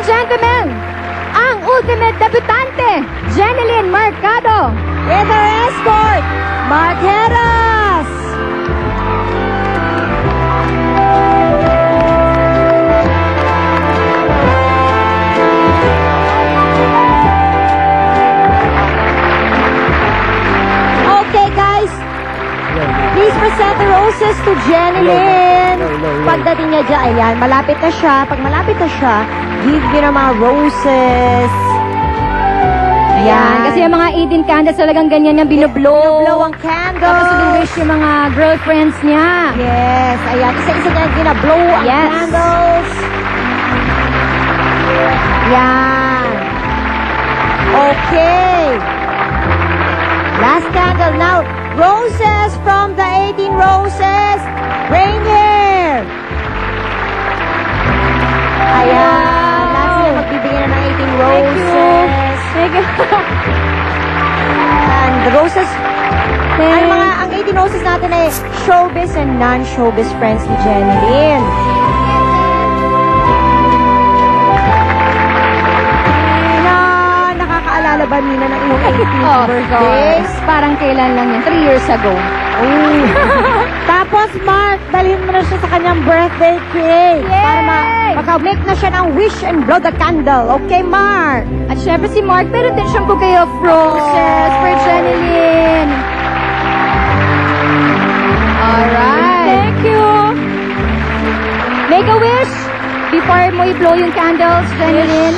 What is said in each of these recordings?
gentlemen, ang ultimate debutante, Jeneline Mercado. With our escort, Mark Heras. Okay, guys. Please present the roses to Jeneline. Pagdating niya dyan, ayan, malapit na siya. Pag malapit na siya, give you ng mga roses. Ayan, kasi yung mga Eden candles talagang ganyan yung binublow. Binublow ang candles. Tapos wish yung mga girlfriends niya. Yes, ayan. Isa-isa niya ginablow ang Yes. candles. Yan. Okay. Last candle. Now, roses from the 18 roses. Rain here. Ayan. Last year, magbibigay na ng 18 roses. Thank you. And the roses, ang 18 roses natin ay showbiz and non-showbiz friends ni Jeneline. Nakakaalala ba Nina ng iyong 18th Of birthday? course. Parang kailan lang yan? 3 years ago. Tapos Mark, dalhin mo na siya sa kanyang birthday cake. Yay! Para maka-make na siya ng wish and blow the candle. Okay, Mark? At syempre si Mark, meron din siyang bouquet of roses for Jeneline. Alright. Thank you. Make a wish before mo i-blow yung candles, Jeneline.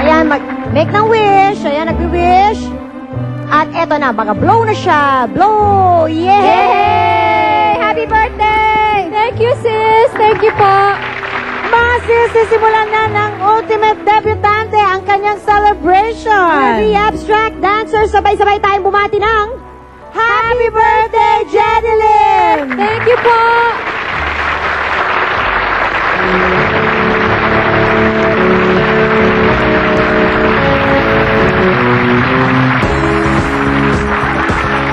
Ayan, make ng wish. Ayan, nagwi-wish. At eto na, baka blow na siya. Blow! Yay! Yay! Happy birthday! Thank you, sis. Thank you po. Masisimulan na ng ultimate debutante ang kanyang celebration. The abstract dancers, sabay-sabay tayong bumati ng Happy Birthday, Jeneline! Thank you po.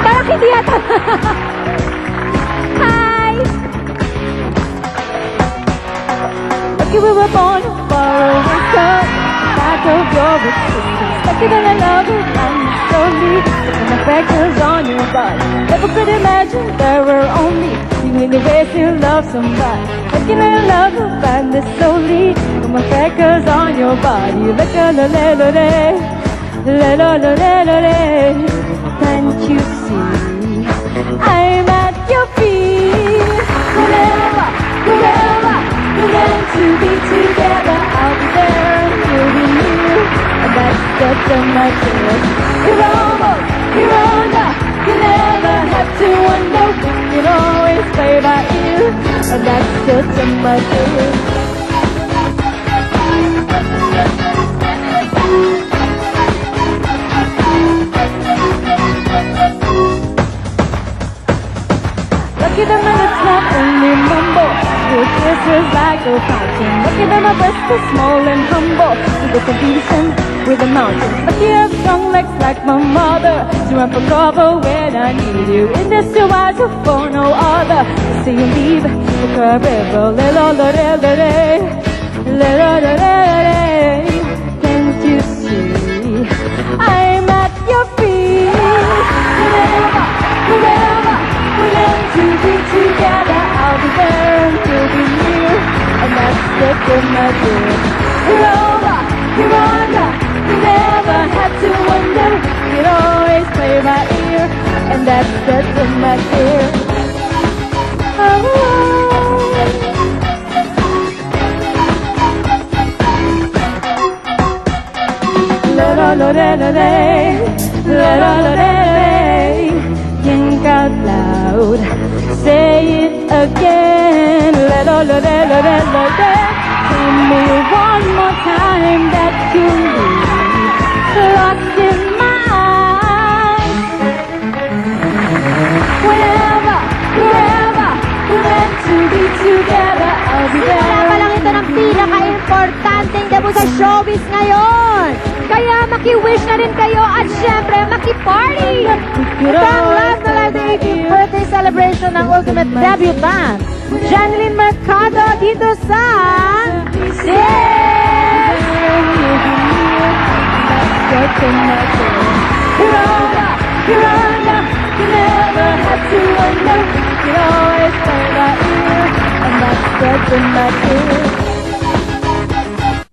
Parang hindi yata. Hi! You were born far away, son. Back of your existence. Like you don't love it, and slowly putting the freckles on your body. Never could imagine there were only too many ways to love somebody. Like you don't love it, find this slowly. Put my freckles on your body. Like a la la la la la la la la la. Can't you see? I'm at your feet. Whenever, wherever. We're meant to be together. I'll be there and you'll be near. And that's the magic. You're almost, you're under. You never have to wonder. We can always play by ear. And that's the magic. Look at them and it's not only mumble. Your kiss is like a fountain. Look at them, my breast is small and humble. With the confusion with the mountains. But you have strong legs like my mother. To run for cover when I need you. In this two eyes for no other. See you leave forever. Le-la-la-la-la-la. Le-la-la-la-la-la. Can't you see? I'm at your feet. Wherever, wherever. We're meant to be together. I'll be there and you'll be near. And that's the magic. You're over, you're under. You never had to wonder. You'd always play by ear. And that's the magic. La la la la la la la la la. Think out loud, say it again. La la la la la la la la. Tell me one more time that you leave lost in my eyes. Whenever, wherever, we're meant to be together. I'll be Wala there. pa lang ito ng pinaka-importanteng debut sa showbiz ngayon. Kaya maki-wish na rin kayo at syempre maki-party. We could Ito ang always Love na Live play by 18th ear. birthday celebration ng ultimate debutant, Janeline Mercado, dito sa Sis! Corona, you never had to wonder. You always play by ear, and that's what's in my ear.